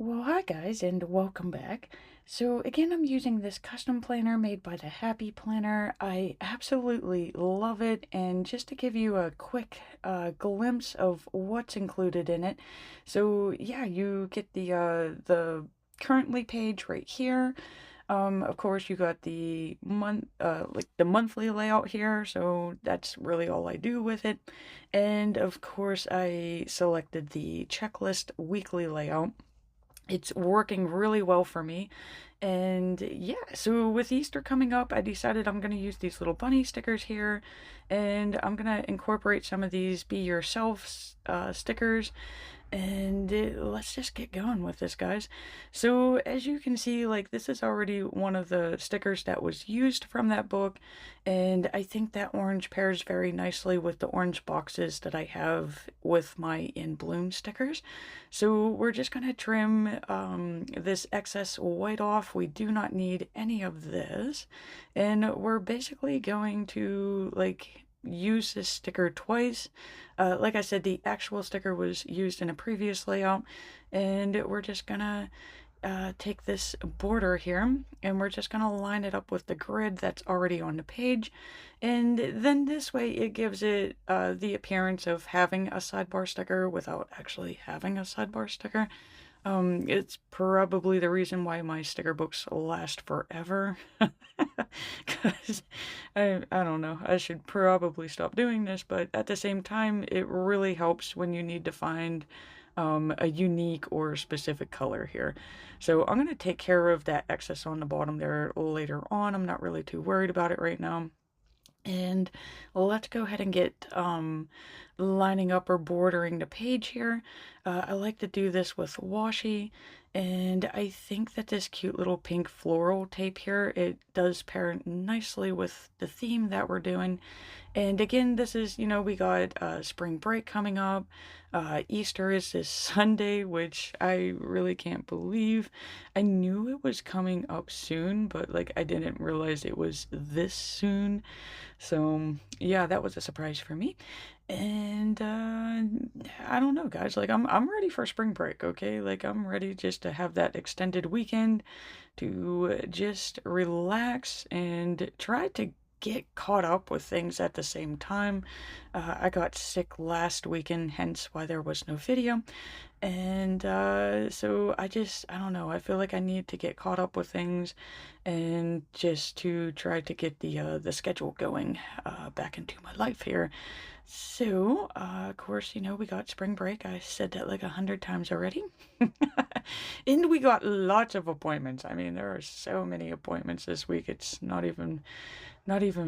Well, hi guys, and welcome back. So again, I'm using this custom planner made by the Happy Planner. I absolutely love it, and just to give you a quick glimpse of what's included in it. So yeah, you get the currently page right here. Of course, you got the the monthly layout here, so that's really all I do with it. And of course, I selected the checklist weekly layout. It's working really well for me. And yeah, so with Easter coming up, I decided I'm going to use these little bunny stickers here, and I'm going to incorporate some of these Be Yourself stickers, and let's just get going with this, guys. So as you can see, like, this is already one of the stickers that was used from that book, and I think that orange pairs very nicely with the orange boxes that I have with my In Bloom stickers. So we're just going to trim this excess white off. We do not need any of this, and we're basically going to, like, use this sticker twice. Like I said, the actual sticker was used in a previous layout, and we're just gonna take this border here, and we're just gonna line it up with the grid that's already on the page, and then this way it gives it the appearance of having a sidebar sticker without actually having a sidebar sticker. It's probably the reason why my sticker books last forever. Because I don't know, I should probably stop doing this, but at the same time, it really helps when you need to find a unique or specific color here. So I'm going to take care of that excess on the bottom there later on. I'm not really too worried about it right now. And let's go ahead and get lining up or bordering the page here. I like to do this with washi, and I think that this cute little pink floral tape here, it does pair nicely with the theme that we're doing. And again, this is, we got spring break coming up. Easter is this Sunday, which I really can't believe. I knew it was coming up soon, but like I didn't realize it was this soon. So yeah, that was a surprise for me. And I don't know, guys. Like I'm ready for spring break, okay? Like I'm ready just to have that extended weekend to just relax and try to get caught up with things at the same time. I got sick last weekend, hence why there was no video. And so I don't know, I feel like I need to get caught up with things and just to try to get the schedule going back into my life here. So, of course, we got spring break. I said that like 100 times already. And we got lots of appointments. I mean, there are so many appointments this week. It's not even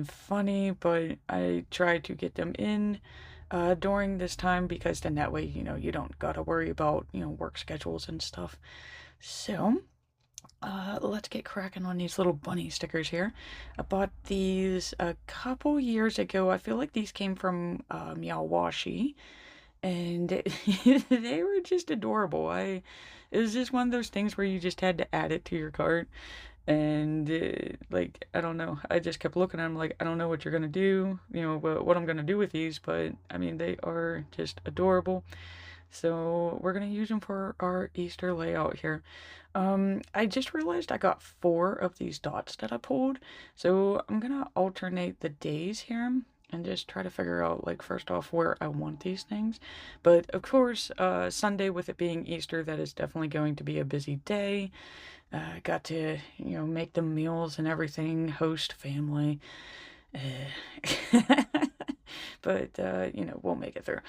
funny, but I try to get them in during this time because then that way, you don't gotta worry about, work schedules and stuff. So, let's get cracking on these little bunny stickers here. I bought these a couple years ago. I feel like these came from Meowashi, and they were just adorable. It was just one of those things where you just had to add it to your cart. And like, I don't know, I just kept looking at them like, I don't know what you're gonna do, what I'm gonna do with these, but I mean, they are just adorable. So we're gonna use them for our Easter layout here. I just realized I got 4 of these dots that I pulled, so I'm gonna alternate the days here and just try to figure out, like, first off where I want these things. But of course, Sunday, with it being Easter, that is definitely going to be a busy day. Got to, make the meals and everything, host family. Uh, but, we'll make it through.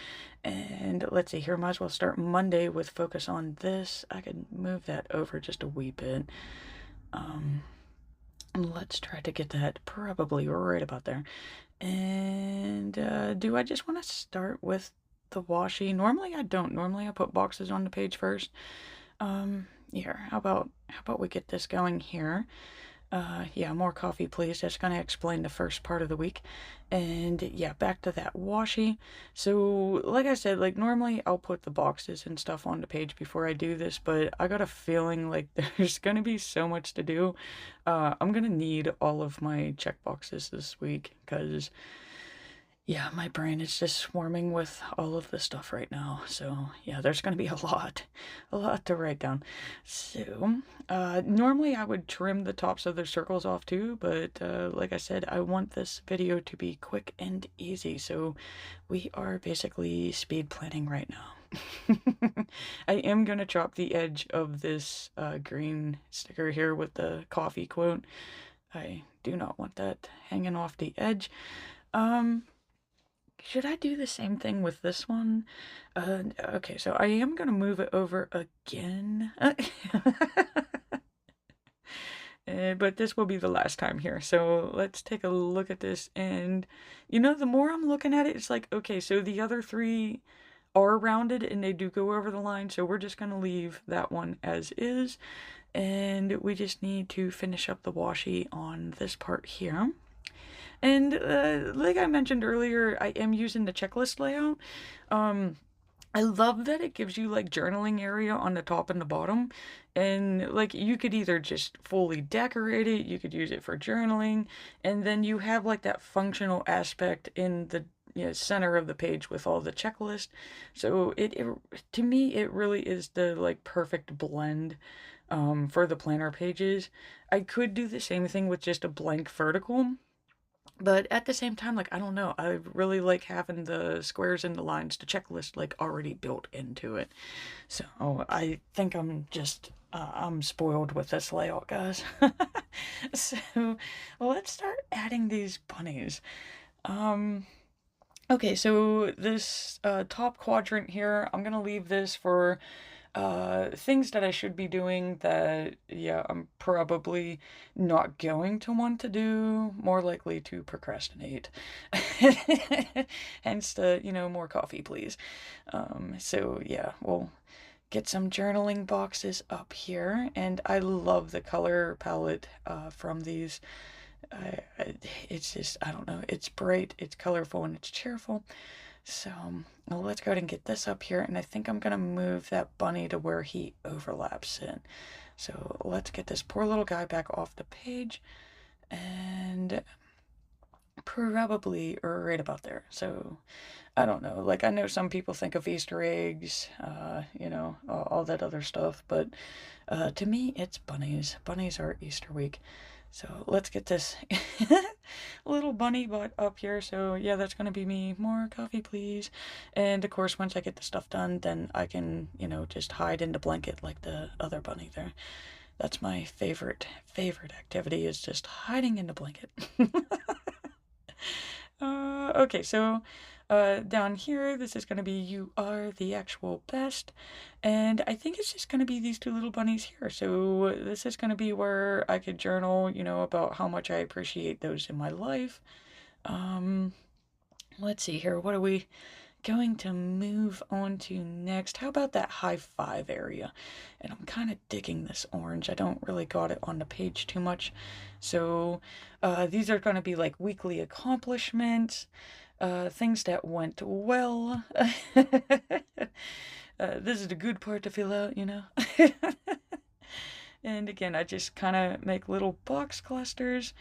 And let's see here, might as well start Monday with focus on this. I could move that over just a wee bit. And let's try to get that probably right about there. And do I just want to start with the washi? Normally I don't. Normally I put boxes on the page first. Here, how about we get this going here? Yeah, more coffee, please. That's gonna explain the first part of the week. And yeah, back to that washi. So, like I said, like normally I'll put the boxes and stuff on the page before I do this, but I got a feeling like there's gonna be so much to do. I'm gonna need all of my check boxes this week, because Yeah, my brain is just swarming with all of this stuff right now. So, yeah, there's going to be a lot to write down. So, normally I would trim the tops of the circles off too, but like I said, I want this video to be quick and easy. So, we are basically speed planning right now. I am going to chop the edge of this green sticker here with the coffee quote. I do not want that hanging off the edge. Um, should I do the same thing with this one? Okay, so I am gonna move it over again. But this will be the last time here. So let's take a look at this. And, the more I'm looking at it, it's like, okay, so the other three are rounded and they do go over the line. So we're just gonna leave that one as is. And we just need to finish up the washi on this part here. And like I mentioned earlier, I am using the checklist layout. I love that it gives you like journaling area on the top and the bottom. And like you could either just fully decorate it, you could use it for journaling, and then you have like that functional aspect in the center of the page with all the checklist. So it to me it really is the like perfect blend for the planner pages. I could do the same thing with just a blank vertical. But at the same time, like, I don't know, I really like having the squares and the lines, the checklist, like, already built into it. So I think I'm spoiled with this layout, guys. So let's start adding these bunnies. Okay, so this top quadrant here, I'm gonna leave this for things that I should be doing that, yeah, I'm probably not going to want to do, more likely to procrastinate. Hence the, more coffee, please. So yeah, we'll get some journaling boxes up here, and I love the color palette from these. It's just, I don't know, it's bright, it's colorful, and it's cheerful. So well, let's go ahead and get this up here, and I think I'm gonna move that bunny to where he overlaps in. So let's get this poor little guy back off the page, and probably right about there. So I don't know, like I know some people think of Easter eggs, all that other stuff, but to me it's bunnies. Bunnies are Easter week. So let's get this little bunny butt up here. So yeah, that's going to be me. More coffee, please. And of course, once I get the stuff done, then I can, just hide in the blanket like the other bunny there. That's my favorite activity, is just hiding in the blanket. Okay, so down here, this is going to be "You Are the Actual Best," and I think it's just going to be these two little bunnies here. So this is going to be where I could journal, about how much I appreciate those in my life. Let's see here, what are we going to move on to next? How about that high five area? And I'm kind of digging this orange. I don't really got it on the page too much. So these are going to be like weekly accomplishments, things that went well. This is the good part to fill out, And again, I just kind of make little box clusters.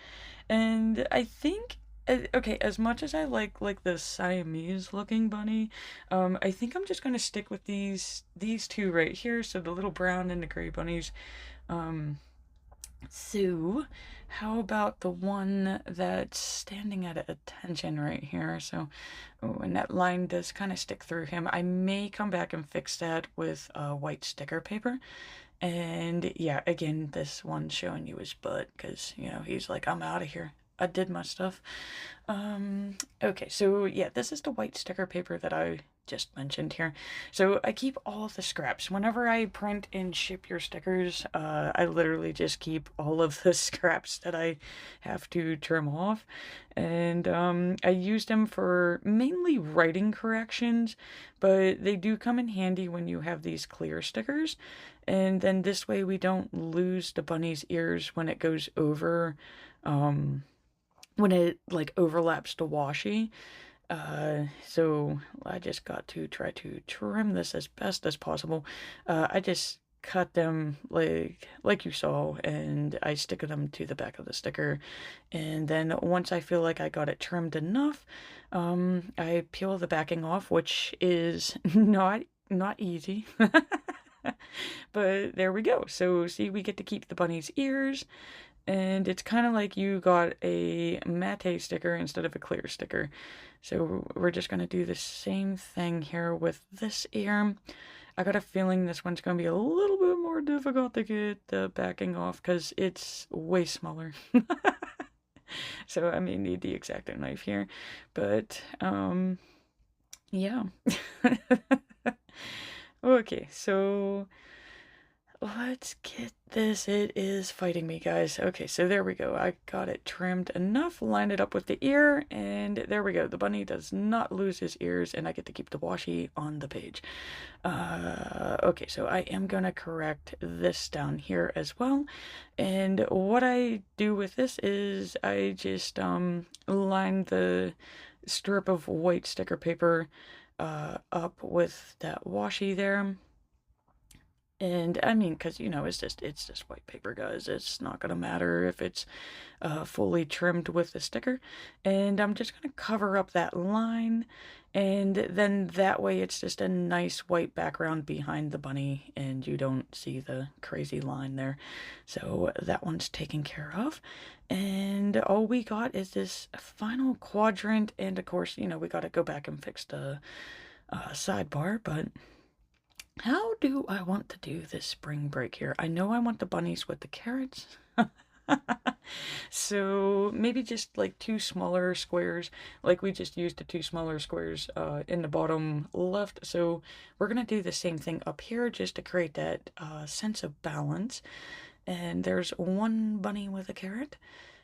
And I think, okay, as much as I like the Siamese looking bunny, I think I'm just gonna stick with these two right here. So the little brown and the gray bunnies. So how about the one that's standing at attention right here? So, oh, and that line does kind of stick through him. I may come back and fix that with white sticker paper. And yeah, again, this one's showing you his butt because, he's like, I'm out of here. I did my stuff. Okay, so yeah, this is the white sticker paper that I just mentioned here. So I keep all of the scraps. Whenever I print and ship your stickers, I literally just keep all of the scraps that I have to trim off. And I use them for mainly writing corrections, but they do come in handy when you have these clear stickers. And then this way we don't lose the bunny's ears when it goes over, when it like overlaps the washi. So I just got to try to trim this as best as possible. I just cut them like you saw, and I stick them to the back of the sticker. And then once I feel like I got it trimmed enough, I peel the backing off, which is not easy. But there we go. So see, we get to keep the bunny's ears, and it's kind of like you got a matte sticker instead of a clear sticker. So we're just going to do the same thing here with this ear. I got a feeling this one's going to be a little bit more difficult to get the backing off because it's way smaller. So I may need the X-Acto knife here, but yeah. Okay, so let's get this. It is fighting me, guys. Okay, so there we go. I got it trimmed enough, lined it up with the ear, and there we go. The bunny does not lose his ears, and I get to keep the washi on the page. Okay, so I am gonna correct this down here as well. And what I do with this is I just line the strip of white sticker paper up with that washi there. And I mean, because it's just white paper, guys. It's not gonna matter if it's fully trimmed with the sticker. And I'm just gonna cover up that line, and then that way it's just a nice white background behind the bunny, and you don't see the crazy line there. So that one's taken care of. And all we got is this final quadrant, and of course, we got to go back and fix the sidebar, but how do I want to do this spring break here? I know I want the bunnies with the carrots. So maybe just like two smaller squares, like we just used the two smaller squares in the bottom left. So we're going to do the same thing up here just to create that sense of balance. And there's one bunny with a carrot.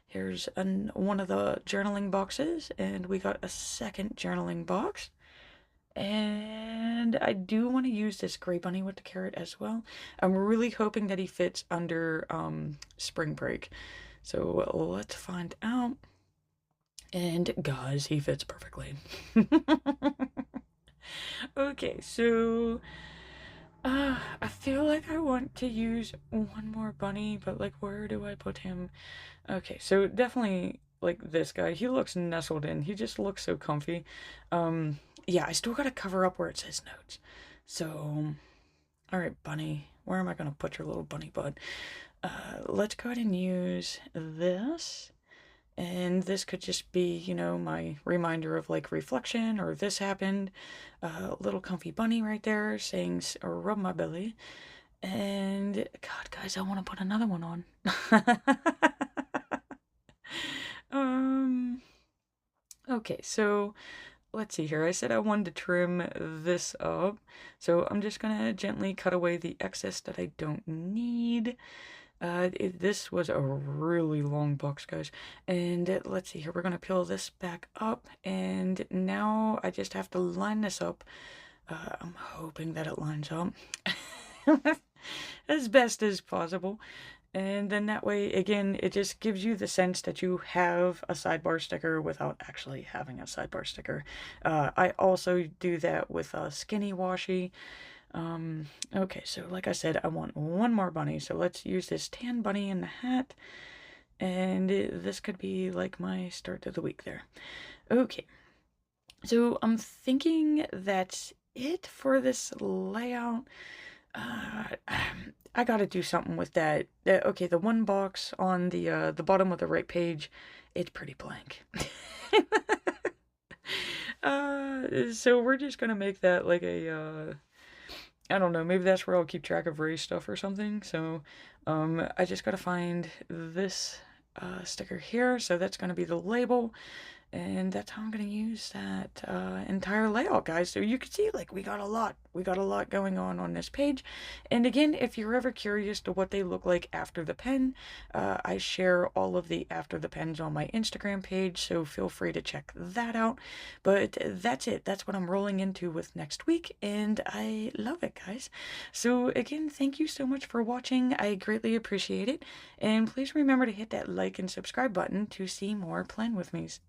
Here's one of the journaling boxes, and we got a second journaling box. And I do want to use this gray bunny with the carrot as well. I'm really hoping that he fits under spring break. So let's find out. And guys, he fits perfectly. Okay, so I feel like I want to use one more bunny, but like where do I put him? Okay, so definitely like this guy. He looks nestled in. He just looks so comfy. Yeah, I still gotta cover up where it says notes. So, alright, bunny. Where am I gonna put your little bunny bud? Let's go ahead and use this. And this could just be, my reminder of like reflection, or this happened. Little comfy bunny right there saying, or rub my belly. And God, guys, I want to put another one on. Okay, so let's see here. I said I wanted to trim this up, so I'm just gonna gently cut away the excess that I don't need. This was a really long box, guys. And let's see here. We're gonna peel this back up, and now I just have to line this up. I'm hoping that it lines up as best as possible. And then that way, again, it just gives you the sense that you have a sidebar sticker without actually having a sidebar sticker. I also do that with a skinny washi. Okay, so like I said, I want one more bunny. So let's use this tan bunny in the hat. And this could be like my start of the week there. Okay, so I'm thinking that's it for this layout. I gotta do something with that. Okay, the one box on the bottom of the right page, it's pretty blank. So we're just gonna make that like a, I don't know, maybe that's where I'll keep track of Ray's stuff or something. So, I just gotta find this sticker here. So that's gonna be the label. And that's how I'm going to use that entire layout, guys. So you can see, like, we got a lot going on this page. And again, if you're ever curious to what they look like after the pen, I share all of the after the pens on my Instagram page, so feel free to check that out. But that's it. That's what I'm rolling into with next week, and I love it, guys. So again, thank you so much for watching. I greatly appreciate it. And please remember to hit that like and subscribe button to see more Plan With Me's.